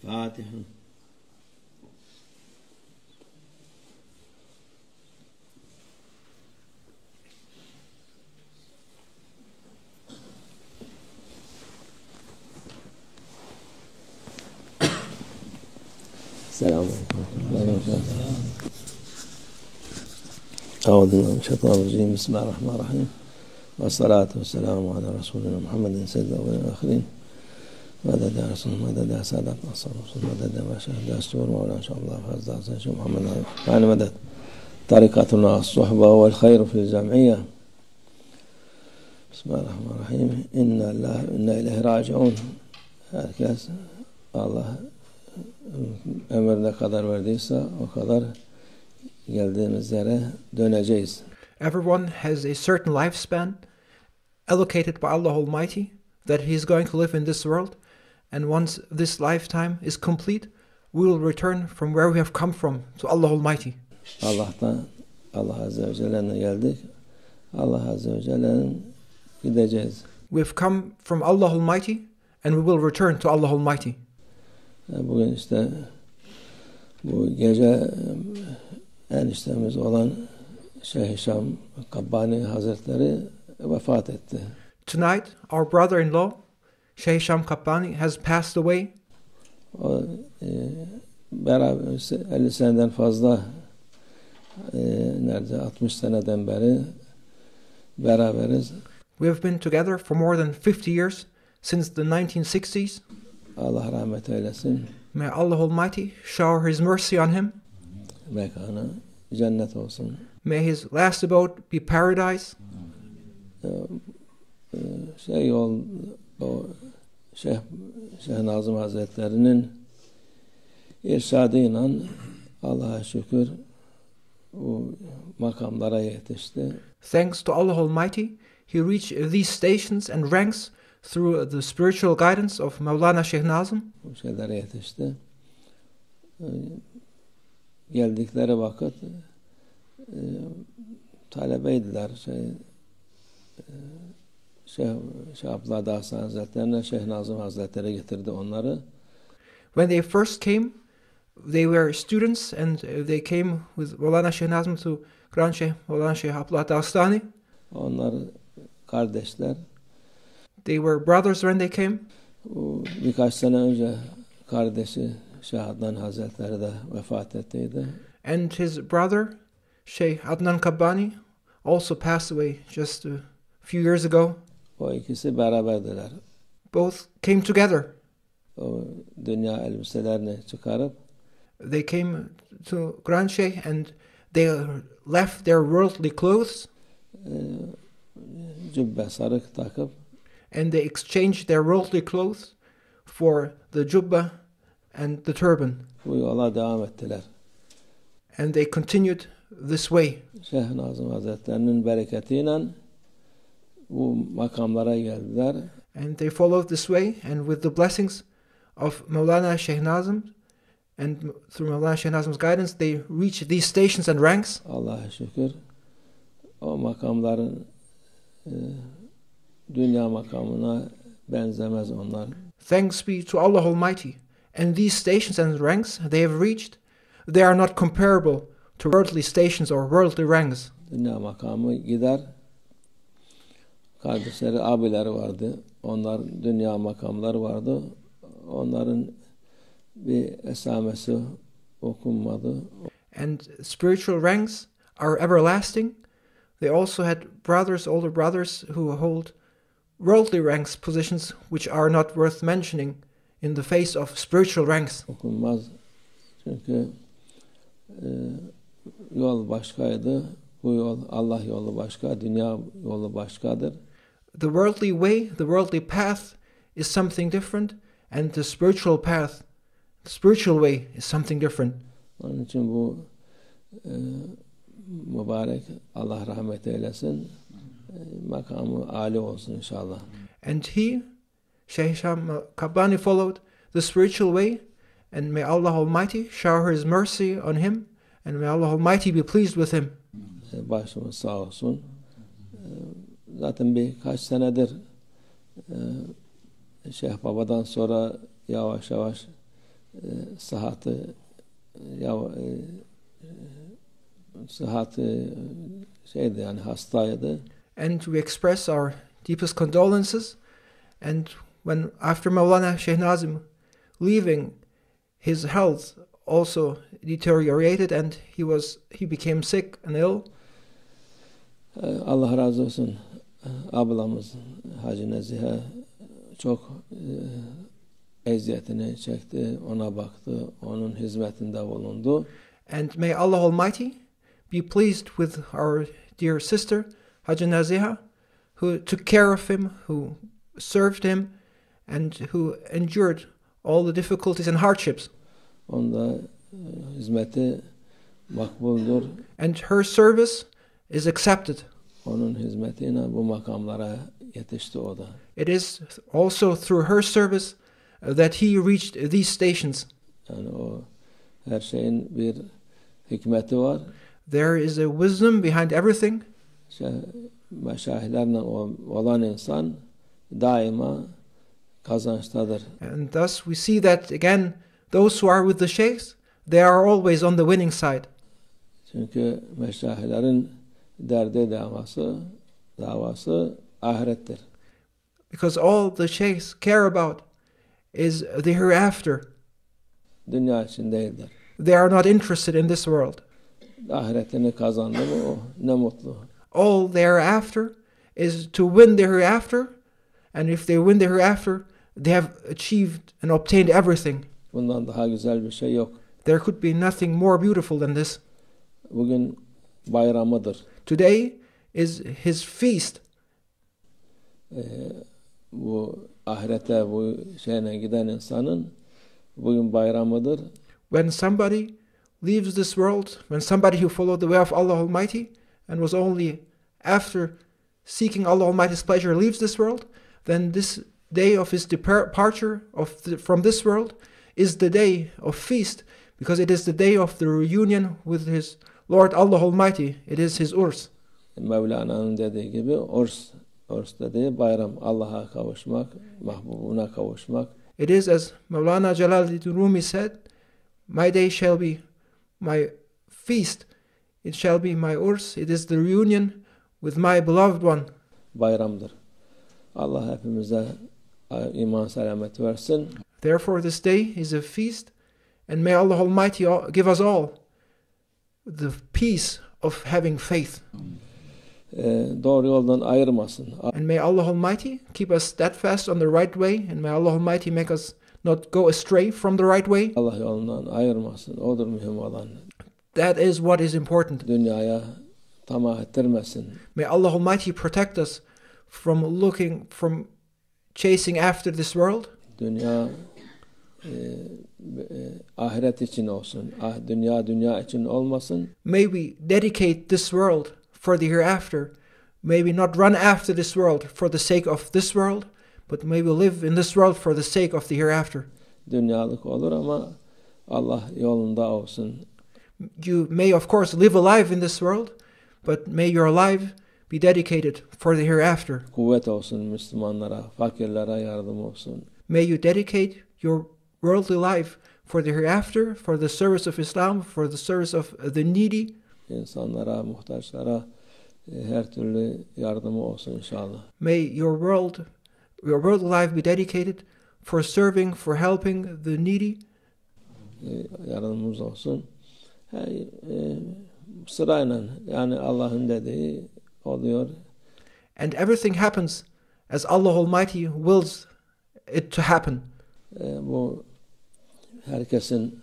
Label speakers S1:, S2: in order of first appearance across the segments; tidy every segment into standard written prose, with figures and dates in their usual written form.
S1: Fatiha. Selamünaleyküm. Euzubillahimineşşeytanirracim. Bismillahirrahmanirrahim. Ve salatu ve selamu ala Resulina Muhammedin seyyidil evvelin ve ahirin. Meded ya Resulullah, meded ya Sadat Nasr Resulullah, meded ya Meşahid ya Estûr Mevla inşallah fazla Seyyid Muhammed yani meded tarikatuna as-suhba vel hayru fil cem'iyye. Bismillahirrahmanirrahim. İnna ileyhi raciun. Herkes Allah ömür ne kadar verdiyse o kadar geldiğimiz yere döneceğiz.
S2: Everyone has a certain lifespan allocated by Allah Almighty that he is going to live in this world, and once this lifetime is complete, we will return from where we have come from to Allah Almighty.
S1: Allah'tan, Allah Azze ve Celle'ne geldik. Allah Azze ve Celle'nin gideceğiz.
S2: We've come from Allah Almighty and we will return to Allah Almighty.
S1: Bugün işte bu gece eniştemiz olan Şeyh Şam Kabbani Hazretleri vefat etti.
S2: Tonight, our brother-in-law, Shaykh Sham Kabbani, has passed away.
S1: O beraber 50 seneden fazla nerede 60 seneden beri beraberiz.
S2: We have been together for more than 50 years, since the 1960s.
S1: Allah rahmet eylesin.
S2: May Allah Almighty shower His mercy on him.
S1: Mekanı cennet olsun.
S2: May his last abode be paradise.
S1: O Şeyh Nazım Hazretleri'nin irşadıyla Allah'a şükür bu makamlara yetişti.
S2: Thanks to Allah Almighty, he reached these stations and ranks through the spiritual guidance of Mevlana Şeyh Nazım.
S1: Bu şeylere yetişti. Geldikleri vakit talebeydiler. Şeyh Abdullah Hasan Hazretleri'ne Şeyh Nazım Hazretleri getirdi onları.
S2: When they first came, they were students and they came with Mevlana Şeyh Nazım to Grand Şeyh Mevlana Şeyh Abdullah Dastani.
S1: Onlar kardeşler.
S2: They were brothers when they came.
S1: Birkaç sene önce kardeşi Şeyh Adnan Hazretleri de vefat ettiydi.
S2: And his brother, Şeyh Adnan Kabbani, also passed away just a few years ago.
S1: O ikisi beraberdiler.
S2: Both came together.
S1: O dünya elbiselerini çıkarıp
S2: they came to Grand Şeyh and they left their worldly clothes.
S1: Cübbe sarık takıp
S2: and they exchanged their worldly clothes for the jubba and the turban.
S1: Bu yola devam ettiler.
S2: And they continued this way.
S1: Şeyh Nazım Hazretleri'nin bereketiyle bu makamlara geldiler.
S2: And they followed this way, and with the blessings of Mevlana Şeyh Nazım and through Mevlana Şeyh Nazım's guidance, they reached these stations and ranks.
S1: Allah'a şükür o makamların dünya makamına benzemez onlar.
S2: Thanks be to Allah Almighty. And these stations and ranks they have reached, they are not comparable to worldly stations or worldly ranks.
S1: Dünya makamı gider. Kardeşleri, abileri vardı. Onlar dünya makamları vardı. Onların bir esamesi okunmadı.
S2: And spiritual ranks are everlasting. They also had brothers, older brothers, who hold worldly ranks, positions which are not worth mentioning in the face of spiritual ranks.
S1: Okunmaz. Çünkü yol başkaydı. Bu yol, Allah yolu başka, dünya yolu başkadır.
S2: The worldly way, the worldly path is something different, and the spiritual path, the spiritual way is something different.
S1: Onun için bu mübarek, Allah rahmet eylesin, makamı âli olsun inşallah.
S2: And he, Shaykh Sham Kabbani, followed the spiritual way, and may Allah Almighty shower His mercy on him, and may Allah Almighty be pleased with him.
S1: Başımız sağ olsun. Zaten birkaç senedir Şeyh Baba'dan sonra yavaş yavaş sıhhatı sıhhatı şeydi yani hastaydı.
S2: And we express our deepest condolences. And when after Maulana Sheikh Nazim leaving, his health also deteriorated and he became sick and ill.
S1: Allah razı olsun. Ablamız Hacı Nezihe çok eziyetini çekti, ona baktı, onun hizmetinde bulundu.
S2: And may Allah Almighty be pleased with our dear sister Hajj Naziha, who took care of him, who served him, and who endured all the difficulties and hardships.
S1: Onda hizmeti makbuldur.
S2: And her service is accepted.
S1: Onun hizmetiyle bu makamlara yetişti o da.
S2: It is also through her service that he reached these stations.
S1: Yani o her şeyin bir hikmeti var.
S2: There is a wisdom behind everything.
S1: Meşayihlerle olan insan daima kazançtadır.
S2: And thus we see that again, those who are with the sheikhs, they are always on the winning side.
S1: Çünkü meşayihlerin derdi davası ahirettir.
S2: Because all the sheikhs care about is the hereafter.
S1: Dünya için değildir.
S2: They are not interested in this world.
S1: Ahiretini kazandı mı o ne mutlu.
S2: All they are after is to win the hereafter, and if they win the hereafter, they have achieved and obtained everything.
S1: Bundan daha güzel bir şey yok.
S2: There could be nothing more beautiful than this.
S1: Bugün bayramıdır.
S2: Today is his feast.
S1: Bu ahirete bu şeyine giden insanın bugün bayramıdır.
S2: When somebody leaves this world, when somebody who followed the way of Allah Almighty and was only after seeking Allah Almighty's pleasure leaves this world, then this day of his departure from this world is the day of feast, because it is the day of the reunion with his Lord Allah Almighty. It is his urs.
S1: Mevlana'nın dediği gibi urs dediği bayram. Allah'a kavuşmak, mahbubuna kavuşmak.
S2: It is as Mevlana Jalaluddin Rumi said, my day shall be my feast, it shall be my urs, it is the reunion with my beloved one.
S1: Bayramdır. Allah hepimize iman selamet versin.
S2: Therefore this day is a feast, and may Allah Almighty give us all the peace of having faith.
S1: Doğru yoldan ayırmasın.
S2: And may Allah Almighty keep us steadfast on the right way, and may Allah Almighty make us not go astray from the right way.
S1: Allah yolundan ayırmasın. Odur mühim olan.
S2: That is what is important.
S1: Dünyaya tamah ettirmesin.
S2: May Allah Almighty protect us from chasing after this world.
S1: Dünya ahiret için olsun. Dünya için olmasın.
S2: May we dedicate this world for the hereafter. May we not run after this world for the sake of this world, but may we live in this world for the sake of the hereafter.
S1: Dünyalık olur ama Allah yolunda olsun.
S2: You may of course live alive in this world, but may your life be dedicated for the hereafter.
S1: Kuvvet olsun Müslümanlara, fakirlere yardım olsun.
S2: May you dedicate your worldly life for the hereafter, for the service of Islam, for the service of the needy.
S1: İnsanlara, muhtaçlara her türlü yardımı olsun inşallah.
S2: May your worldly life be dedicated for serving, for helping the needy.
S1: Yardımımız olsun. Sırayla yani Allah'ın dediği oluyor.
S2: And everything happens as Allah Almighty wills it to happen.
S1: Bu herkesin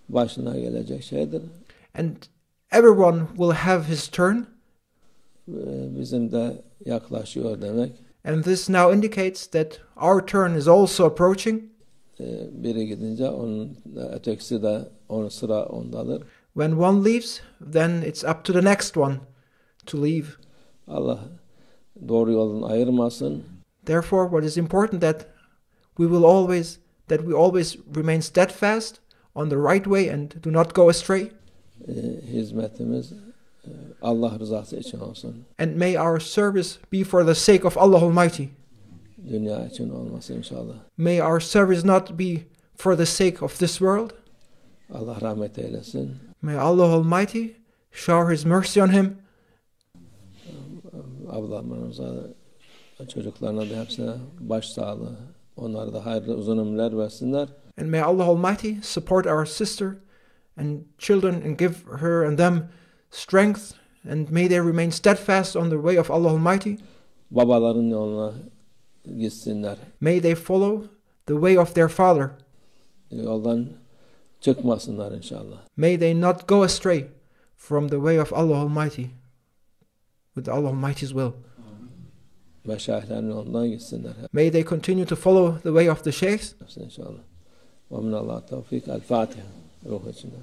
S1: başına gelecek şeydir.
S2: And everyone will have his turn.
S1: Bizim de yaklaşıyor demek.
S2: And this now indicates that our turn is also approaching.
S1: Biri gidince onun ötekisi de onun sıra ondadır.
S2: When one leaves, then it's up to the next one to leave.
S1: Allah doğru yoldan ayırmasın.
S2: Therefore, what is important that we always remain steadfast on the right way and do not go astray.
S1: Hizmetimiz Allah rızası için olsun.
S2: And may our service be for the sake of Allah Almighty.
S1: Dünya için olmasın inşallah.
S2: May our service not be for the sake of this world.
S1: Allah rahmet eylesin.
S2: May Allah Almighty shower His mercy on him.
S1: Ablamlarımıza, çocuklarına da hepsine başsağlığı, onlara da hayırlı uzun ömürler versinler.
S2: And may Allah Almighty support our sister and children and give her and them strength, and may they remain steadfast on the way of Allah Almighty.
S1: Babaların yoluna gitsinler.
S2: May they follow the way of their father.
S1: Yoldan çıkmasınlar inşallah.
S2: May they not go astray from the way of Allah Almighty, with Allah Almighty's will.
S1: Meşayihlerin yolundan gitsinler.
S2: May they continue to follow the way of the sheikhs.
S1: İnşallah. Ve minallah tevfik. El Fatiha. Ruh içinde.